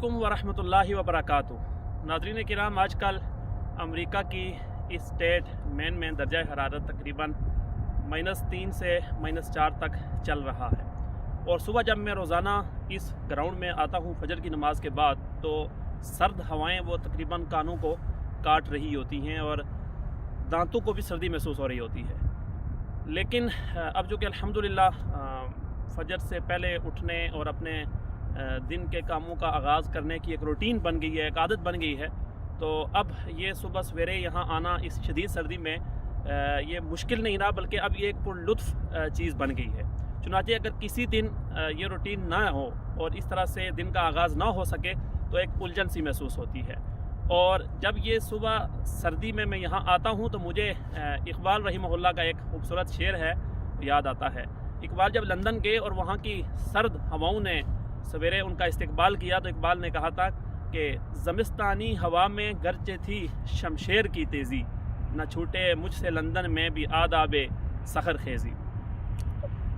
अलैकुम वरहमतुल्लाहि वबरकातुहू। नाज़रीन किराम, आजकल अमेरिका की इस स्टेट मेन में दर्जा हरारत तकरीबन -3 से -4 तक चल रहा है। और सुबह जब मैं रोज़ाना इस ग्राउंड में आता हूँ फजर की नमाज़ के बाद, तो सर्द हवाएं वो तकरीबन कानों को काट रही होती हैं और दांतों को भी सर्दी महसूस हो रही होती है। लेकिन अब जो कि अल्हम्दुलिल्लाह फजर से पहले उठने और अपने दिन के कामों का आगाज़ करने की एक रूटीन बन गई है, एक आदत बन गई है, तो अब ये सुबह सवेरे यहाँ आना इस शदीद सर्दी में ये मुश्किल नहीं रहा, बल्कि अब ये एक पुरलुत्फ़ चीज़ बन गई है। चुनांचे अगर किसी दिन ये रूटीन ना हो और इस तरह से दिन का आगाज़ ना हो सके तो एक उलझन सी महसूस होती है। और जब ये सुबह सर्दी में मैं यहाँ आता हूँ तो मुझे इकबाल रहीमहुल्लाह का एक खूबसूरत शेर है याद आता है। इकबाल जब लंदन गए और वहाँ की सर्द हवाओं ने सवेरे उनका इस्तकबाल किया तो इकबाल ने कहा था कि ज़मिस्तानी हवा में गरजे थी शमशेर की तेज़ी, न छूटे मुझसे लंदन में भी आदाबे सखर खेज़ी।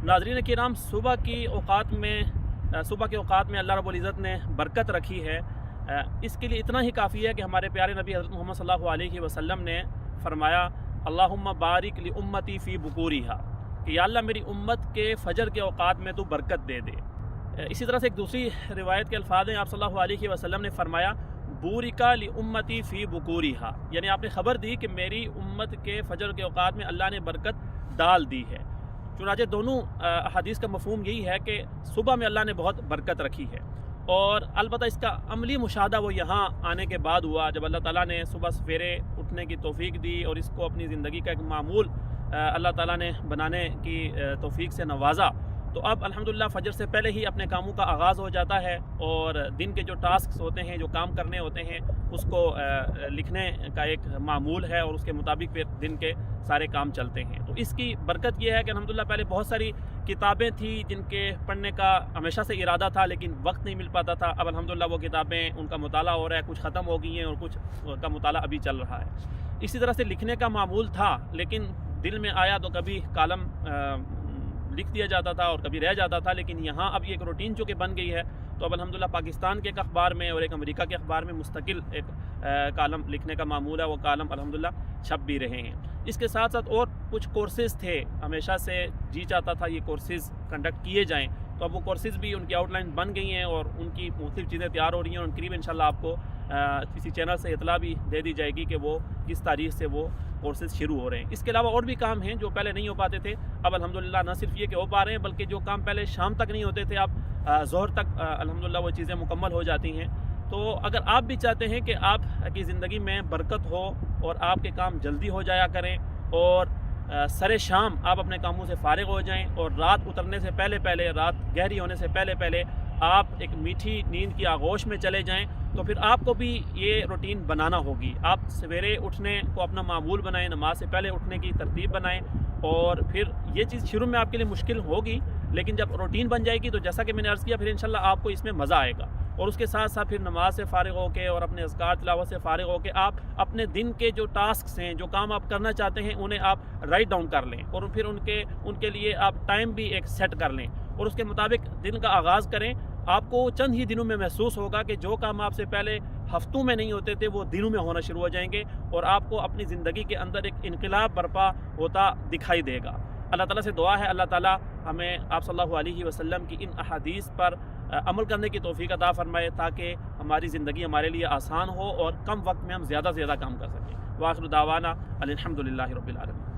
नाज़रीन किराम, सुबह के औक़ात में अल्लाह रब्बुल इज़्ज़त ने बरकत रखी है। इसके लिए इतना ही काफ़ी है कि हमारे प्यारे नबी हज़रत मोहम्मद सल्लल्लाहु अलैहि वसल्लम ने फरमाया, अल्लाहुम्मा बारिक लि उम्मती फ़ी बुकूरिहा, कि या अल्लाह मेरी उम्मत के फ़जर के औक़ात में तू बरकत दे दे। इसी तरह से एक दूसरी रिवायत के अल्फाज हैं, आप सल्लल्लाहु अलैहि वसल्लम ने फरमाया, बूरिका लि उम्मती फ़ी बुकूरिहा, यानी आपने ख़बर दी कि मेरी उम्मत के फ़जर के औक़ात में अल्लाह ने बरकत डाल दी है। चुनांचे दोनों हदीस का मफ़हूम यही है कि सुबह में अल्लाह ने बहुत बरकत रखी है। और अलबत्ता इसका अमली मुशाहदा वो यहाँ आने के बाद हुआ, जब अल्लाह ताला ने सुबह सवेरे उठने की तौफ़ीक दी और इसको अपनी ज़िंदगी का एक मामूल अल्लाह ताला ने बनाने की तौफ़ीक से नवाजा। तो अब अल्हम्दुलिल्लाह फ़जर से पहले ही अपने कामों का आगाज़ हो जाता है और दिन के जो टास्क होते हैं, जो काम करने होते हैं, उसको लिखने का एक मामूल है और उसके मुताबिक फिर दिन के सारे काम चलते हैं। तो इसकी बरकत ये है कि अल्हम्दुलिल्लाह पहले बहुत सारी किताबें थी जिनके पढ़ने का हमेशा से इरादा था, लेकिन वक्त नहीं मिल पाता था। अब अल्हम्दुलिल्लाह वो किताबें, उनका मुताला हो रहा है, कुछ ख़त्म हो गई हैं और कुछ का मुताला अभी चल रहा है। इसी तरह से लिखने का मामूल था, लेकिन दिल में आया तो कभी कालम लिख दिया जाता था और कभी रह जाता था। लेकिन यहाँ अब ये एक रूटीन जो कि बन गई है, तो अब अल्हम्दुलिल्लाह पाकिस्तान के एक अखबार में और एक अमेरिका के अखबार में मुस्तकिल एक कालम लिखने का मामूल है। वो कालम अल्हम्दुलिल्लाह छप भी रहे हैं। इसके साथ साथ और कुछ कोर्सेज़ थे, हमेशा से जी चाहता था ये कोर्सेज़ कंडक्ट किए जाएँ, तो अब वो कोर्सेज़ भी उनकी आउटलाइन बन गई हैं और उनकी मुख्तलिफ़ चीज़ें तैयार हो रही हैं और करीब इंशाल्लाह आपको किसी चैनल से इतला भी दे दी जाएगी कि वो किस तारीख़ से वो कोर्सेज़ शुरू हो रहे हैं। इसके अलावा और भी काम हैं जो पहले नहीं हो पाते थे, अब अल्हम्दुलिल्लाह न सिर्फ ये कि हो पा रहे हैं, बल्कि जो काम पहले शाम तक नहीं होते थे, अब ज़ोहर तक अल्हम्दुलिल्लाह वो चीज़ें मुकम्मल हो जाती हैं। तो अगर आप भी चाहते हैं कि आपकी ज़िंदगी में बरकत हो और आपके काम जल्दी हो जाया करें और सरे शाम आप अपने कामों से फ़ारिग हो जाएं और रात उतरने से पहले, रात गहरी होने से पहले आप एक मीठी नींद की आगोश में चले जाएं, तो फिर आपको भी ये रूटीन बनाना होगी। आप सवेरे उठने को अपना मामूल बनाएं, नमाज से पहले उठने की तरतीब बनाएं, और फिर ये चीज़ शुरू में आपके लिए मुश्किल होगी, लेकिन जब रूटीन बन जाएगी तो जैसा कि मैंने अर्ज़ किया, फिर इंशाल्लाह आपको इसमें मज़ा आएगा। और उसके साथ साथ फिर नमाज से फ़ारिग होकर और अपने अज़कार तिलावत से फ़ारिग होकर आप अपने दिन के जो टास्क हैं, जो काम आप करना चाहते हैं, उन्हें आप राइट डाउन कर लें और फिर उनके लिए आप टाइम भी एक सेट कर लें और उसके मुताबिक दिन का आगाज़ करें। आपको चंद ही दिनों में महसूस होगा कि जो काम आपसे पहले हफ्तों में नहीं होते थे वो दिनों में होना शुरू हो जाएंगे और आपको अपनी ज़िंदगी के अंदर एक इनकलाब बर्पा होता दिखाई देगा। अल्लाह ताला से दुआ है, अल्लाह ताला हमें आप सल्लल्लाहु अलैहि वसल्लम की इन अहादीस पर अमल करने की तौफीक अता फरमाए, ताकि हमारी ज़िंदगी हमारे लिए आसान हो और कम वक्त में हम ज़्यादा से ज़्यादा काम कर सकें। व आखिर दावाना अल्हम्दुलिल्लाहि रब्बिल आलमीन।